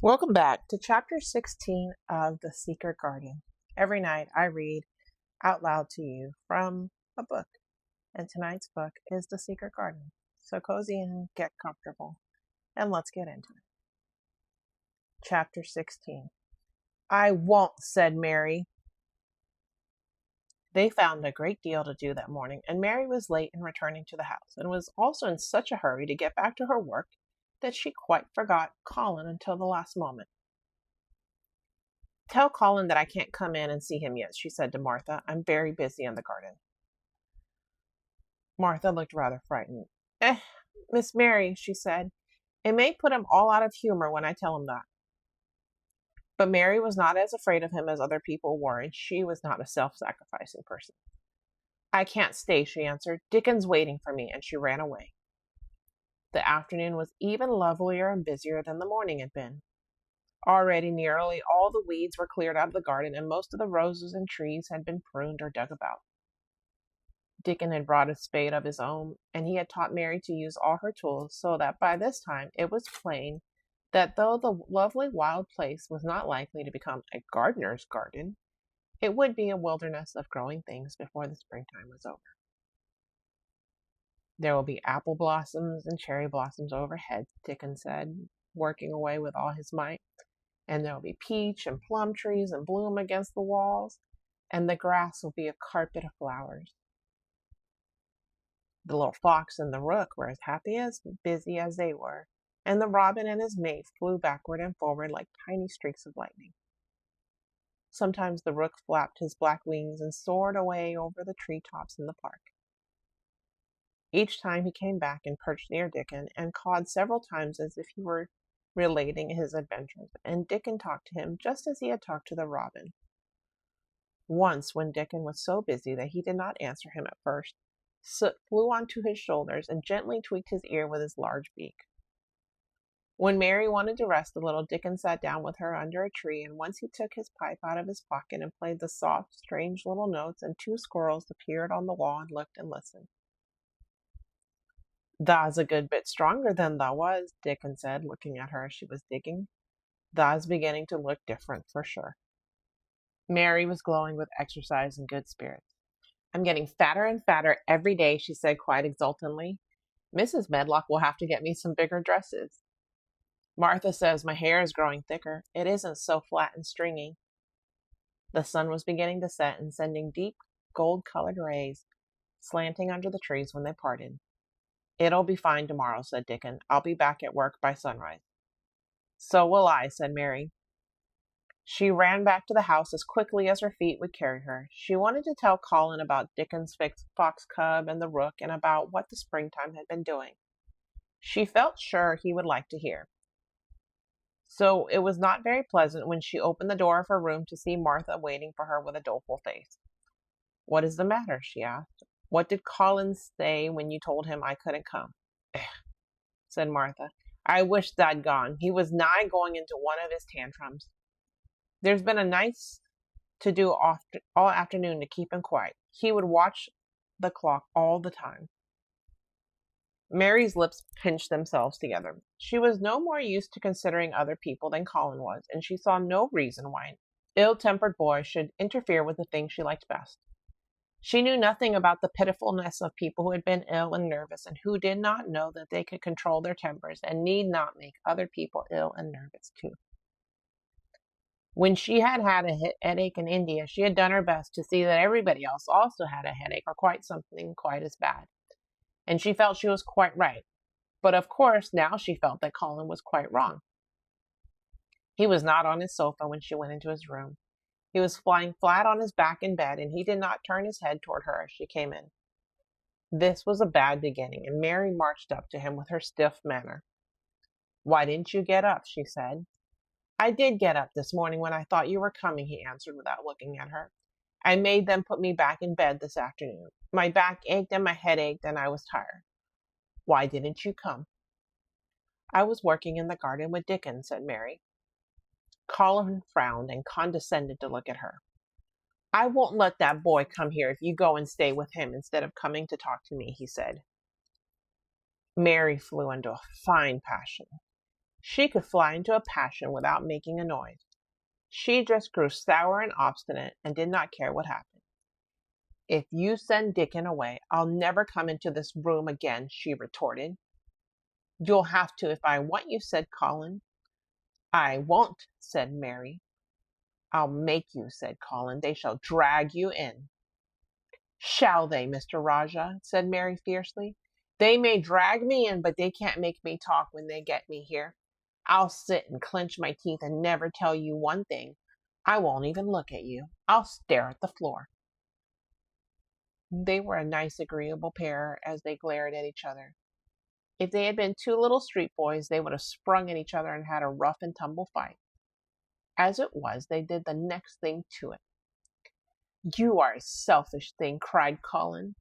Welcome back to Chapter 16 of The Secret Garden. Every night I read out loud to you from a book, and tonight's book is The Secret Garden. So cozy in, get comfortable, and let's get into it. Chapter 16. I won't, said Mary. They found a great deal to do that morning, and Mary was late in returning to the house, and was also in such a hurry to get back to her work that she quite forgot Colin until the last moment. Tell Colin that I can't come in and see him yet, she said to Martha. I'm very busy in the garden. Martha looked rather frightened. Miss Mary, she said, it may put him all out of humor when I tell him that. But Mary was not as afraid of him as other people were, and she was not a self-sacrificing person. I can't stay, she answered. Dickon's waiting for me, and she ran away. The afternoon was even lovelier and busier than the morning had been. Already nearly all the weeds were cleared out of the garden, and most of the roses and trees had been pruned or dug about. Dickon had brought a spade of his own, and he had taught Mary to use all her tools, so that by this time it was plain that though the lovely wild place was not likely to become a gardener's garden, it would be a wilderness of growing things before the springtime was over. There will be apple blossoms and cherry blossoms overhead, Dickon said, working away with all his might. And there will be peach and plum trees in bloom against the walls, and the grass will be a carpet of flowers. The little fox and the rook were as busy as they were, and the robin and his mate flew backward and forward like tiny streaks of lightning. Sometimes the rook flapped his black wings and soared away over the treetops in the park. Each time he came back and perched near Dickon and cawed several times as if he were relating his adventures, and Dickon talked to him just as he had talked to the robin. Once, when Dickon was so busy that he did not answer him at first, Soot flew onto his shoulders and gently tweaked his ear with his large beak. When Mary wanted to rest a little, Dickon sat down with her under a tree, and once he took his pipe out of his pocket and played the soft, strange little notes, and two squirrels appeared on the wall and looked and listened. Tha's a good bit stronger than tha was, Dickon said, looking at her as she was digging. Tha's beginning to look different, for sure. Mary was glowing with exercise and good spirits. I'm getting fatter and fatter every day, she said quite exultantly. Mrs. Medlock will have to get me some bigger dresses. Martha says my hair is growing thicker. It isn't so flat and stringy. The sun was beginning to set and sending deep, gold-colored rays slanting under the trees when they parted. It'll be fine tomorrow, said Dickon. I'll be back at work by sunrise. So will I, said Mary. She ran back to the house as quickly as her feet would carry her. She wanted to tell Colin about Dickon's fox cub and the rook and about what the springtime had been doing. She felt sure he would like to hear. So it was not very pleasant when she opened the door of her room to see Martha waiting for her with a doleful face. What is the matter? She asked. What did Colin say when you told him I couldn't come? Said Martha. I wish that'd gone. He was nigh going into one of his tantrums. There's been a nice to do all afternoon to keep him quiet. He would watch the clock all the time. Mary's lips pinched themselves together. She was no more used to considering other people than Colin was, and she saw no reason why an ill-tempered boy should interfere with the thing she liked best. She knew nothing about the pitifulness of people who had been ill and nervous, and who did not know that they could control their tempers and need not make other people ill and nervous too. When she had had a headache in India, she had done her best to see that everybody else also had a headache or something quite as bad. And she felt she was quite right. But of course, now she felt that Colin was quite wrong. He was not on his sofa when she went into his room. He was lying flat on his back in bed, and he did not turn his head toward her as she came in. This was a bad beginning, and Mary marched up to him with her stiff manner. Why didn't you get up? She said. I did get up this morning when I thought you were coming, he answered without looking at her. I made them put me back in bed this afternoon. My back ached and my head ached, and I was tired. Why didn't you come? I was working in the garden with Dickon, said Mary. Colin frowned and condescended to look at her. I won't let that boy come here if you go and stay with him instead of coming to talk to me, he said. Mary flew into a fine passion. She could fly into a passion without making a noise. She just grew sour and obstinate and did not care what happened. "If you send Dickon away, I'll never come into this room again," she retorted. "You'll have to if I want you," said Colin. "I won't," said Mary. "I'll make you," said Colin. "They shall drag you in." "Shall they, Mr. Rajah?" said Mary fiercely. "They may drag me in, but they can't make me talk when they get me here. I'll sit and clench my teeth and never tell you one thing. I won't even look at you. I'll stare at the floor." They were a nice, agreeable pair as they glared at each other. If they had been two little street boys, they would have sprung at each other and had a rough and tumble fight. As it was, they did the next thing to it. "You are a selfish thing," cried Colin.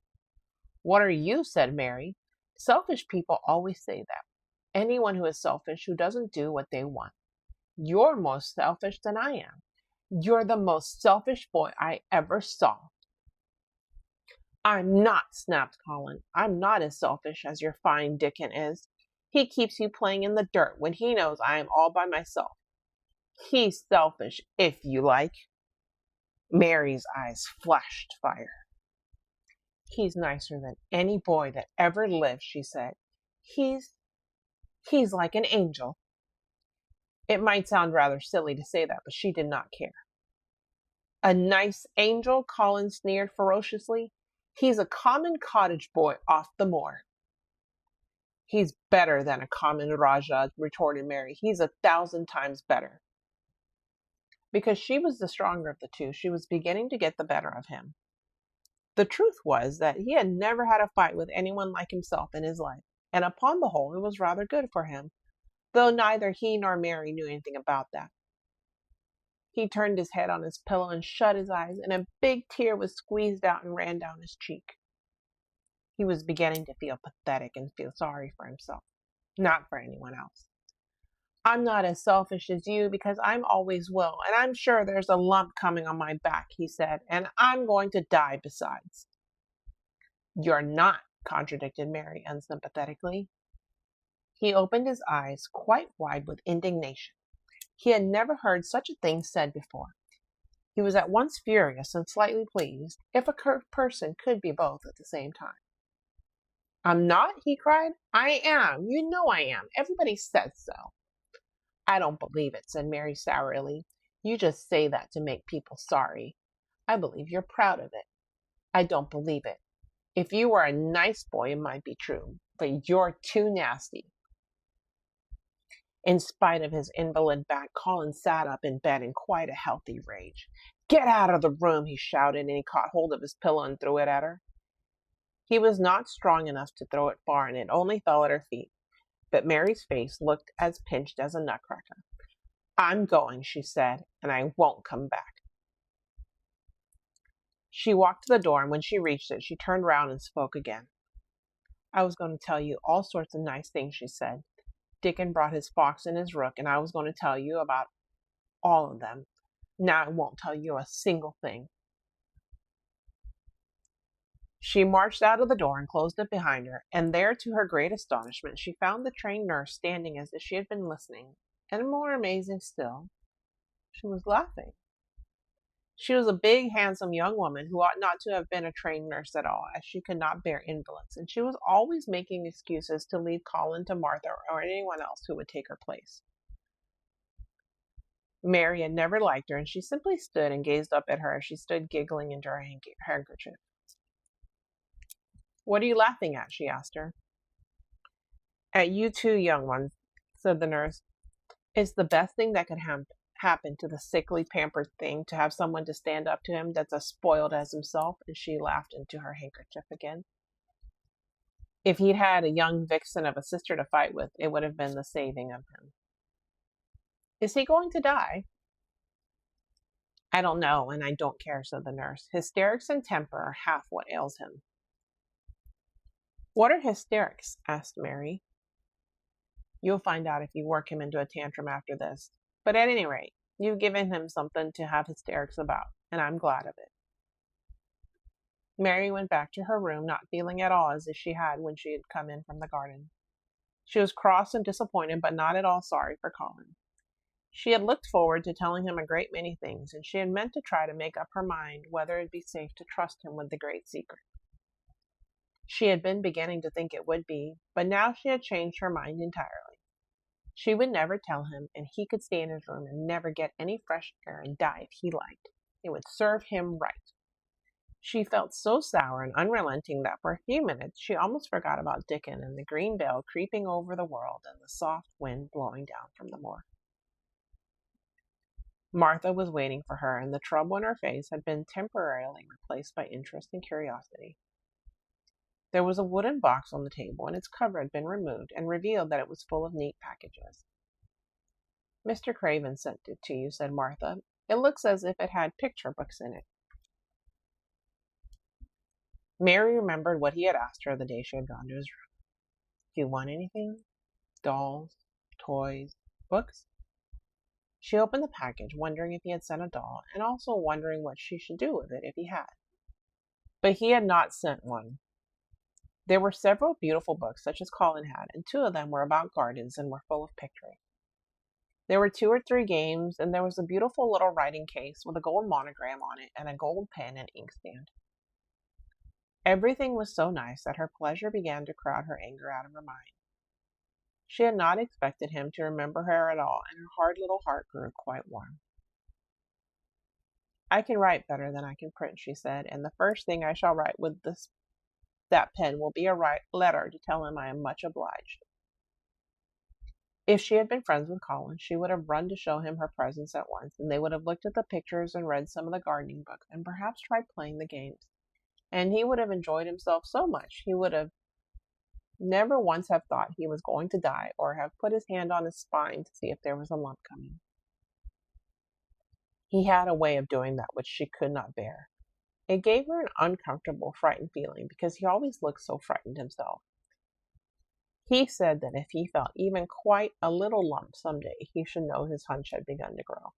"What are you?" said Mary. "Selfish people always say that. Anyone who is selfish who doesn't do what they want. You're more selfish than I am. You're the most selfish boy I ever saw." "I'm not," snapped Colin. "I'm not as selfish as your fine Dickon is. He keeps you playing in the dirt when he knows I am all by myself. He's selfish, if you like." Mary's eyes flashed fire. "He's nicer than any boy that ever lived," she said. He's like an angel." It might sound rather silly to say that, but she did not care. "A nice angel?" Colin sneered ferociously. "He's a common cottage boy off the moor." "He's better than a common Rajah," retorted Mary. "He's 1,000 times better." Because she was the stronger of the two, she was beginning to get the better of him. The truth was that he had never had a fight with anyone like himself in his life, and upon the whole it was rather good for him, though neither he nor Mary knew anything about that. He turned his head on his pillow and shut his eyes, and a big tear was squeezed out and ran down his cheek. He was beginning to feel pathetic and feel sorry for himself, not for anyone else. "I'm not as selfish as you because I'm always will, and I'm sure there's a lump coming on my back," he said, "and I'm going to die besides." "You're not," contradicted Mary unsympathetically. He opened his eyes quite wide with indignation. He had never heard such a thing said before. He was at once furious and slightly pleased, if a person could be both at the same time. "I'm not?" he cried. "I am. You know I am. Everybody says so." "I don't believe it," said Mary sourly. "You just say that to make people sorry. I believe you're proud of it. I don't believe it. If you were a nice boy, it might be true, but you're too nasty." In spite of his invalid back, Colin sat up in bed in quite a healthy rage. "Get out of the room," he shouted, and he caught hold of his pillow and threw it at her. He was not strong enough to throw it far, and it only fell at her feet. But Mary's face looked as pinched as a nutcracker. "I'm going," she said, "and I won't come back." She walked to the door, and when she reached it, she turned round and spoke again. "I was going to tell you all sorts of nice things," she said. "Dickon brought his fox and his rook, and I was going to tell you about all of them. Now I won't tell you a single thing." She marched out of the door and closed it behind her, and there, to her great astonishment, she found the trained nurse standing as if she had been listening, and more amazing still, she was laughing. She was a big, handsome young woman who ought not to have been a trained nurse at all, as she could not bear invalids, and she was always making excuses to leave Colin to Martha or anyone else who would take her place. Mary had never liked her, and she simply stood and gazed up at her as she stood giggling into her handkerchief. "What are you laughing at?" she asked her. "At you too, young one," said the nurse. "It's the best thing that could happen to the sickly, pampered thing to have someone to stand up to him that's as spoiled as himself," and she laughed into her handkerchief again. "If he'd had a young vixen of a sister to fight with, it would have been the saving of him." "Is he going to die?" "I don't know, and I don't care," said the nurse. "Hysterics and temper are half what ails him." "What are hysterics?" asked Mary. "You'll find out if you work him into a tantrum after this. But at any rate, you've given him something to have hysterics about, and I'm glad of it." Mary went back to her room, not feeling at all as if she had when she had come in from the garden. She was cross and disappointed, but not at all sorry for Colin. She had looked forward to telling him a great many things, and she had meant to try to make up her mind whether it would be safe to trust him with the great secret. She had been beginning to think it would be, but now she had changed her mind entirely. She would never tell him, and he could stay in his room and never get any fresh air and die if he liked. It would serve him right. She felt so sour and unrelenting that for a few minutes she almost forgot about Dickon and the green veil creeping over the world and the soft wind blowing down from the moor. Martha was waiting for her, and the trouble in her face had been temporarily replaced by interest and curiosity. There was a wooden box on the table, and its cover had been removed and revealed that it was full of neat packages. "Mr. Craven sent it to you," said Martha. "It looks as if it had picture books in it." Mary remembered what he had asked her the day she had gone to his room. "Do you want anything? Dolls? Toys? Books?" She opened the package, wondering if he had sent a doll, and also wondering what she should do with it if he had. But he had not sent one. There were several beautiful books, such as Colin had, and 2 of them were about gardens and were full of pictures. There were 2 or 3 games, and there was a beautiful little writing case with a gold monogram on it and a gold pen and inkstand. Everything was so nice that her pleasure began to crowd her anger out of her mind. She had not expected him to remember her at all, and her hard little heart grew quite warm. "I can write better than I can print," she said, "and the first thing I shall write with that pen will be a letter to tell him I am much obliged." If she had been friends with Colin, she would have run to show him her presents at once, and they would have looked at the pictures and read some of the gardening books, and perhaps tried playing the games. And he would have enjoyed himself so much, he would have never once have thought he was going to die, or have put his hand on his spine to see if there was a lump coming. He had a way of doing that which she could not bear. It gave her an uncomfortable, frightened feeling, because he always looked so frightened himself. He said that if he felt even quite a little lump someday, he should know his hunch had begun to grow.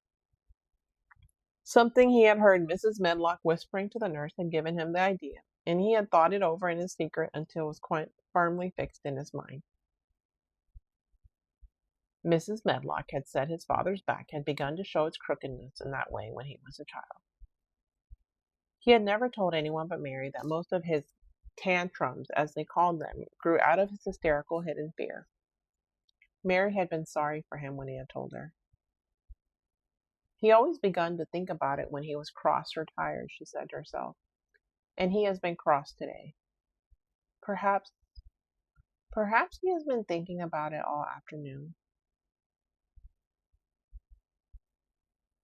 Something he had heard Mrs. Medlock whispering to the nurse had given him the idea, and he had thought it over in his secret until it was quite firmly fixed in his mind. Mrs. Medlock had said his father's back had begun to show its crookedness in that way when he was a child. He had never told anyone but Mary that most of his tantrums, as they called them, grew out of his hysterical hidden fear. Mary had been sorry for him when he had told her. "He always begun to think about it when he was cross or tired," she said to herself, "and he has been cross today. Perhaps he has been thinking about it all afternoon."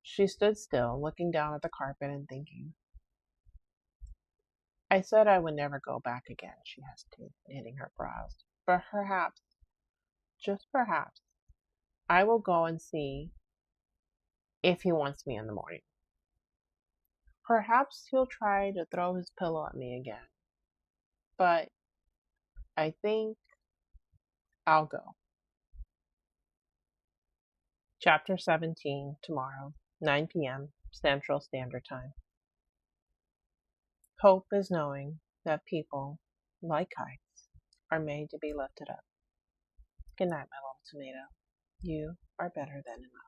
She stood still, looking down at the carpet and thinking. "I said I would never go back again," she hesitated, knitting her brows. "But perhaps, just perhaps, I will go and see if he wants me in the morning. Perhaps he'll try to throw his pillow at me again. But I think I'll go." Chapter 17, tomorrow, 9 p.m. Central Standard Time. Hope is knowing that people, like kites, are made to be lifted up. Good night, my little tomato. You are better than enough.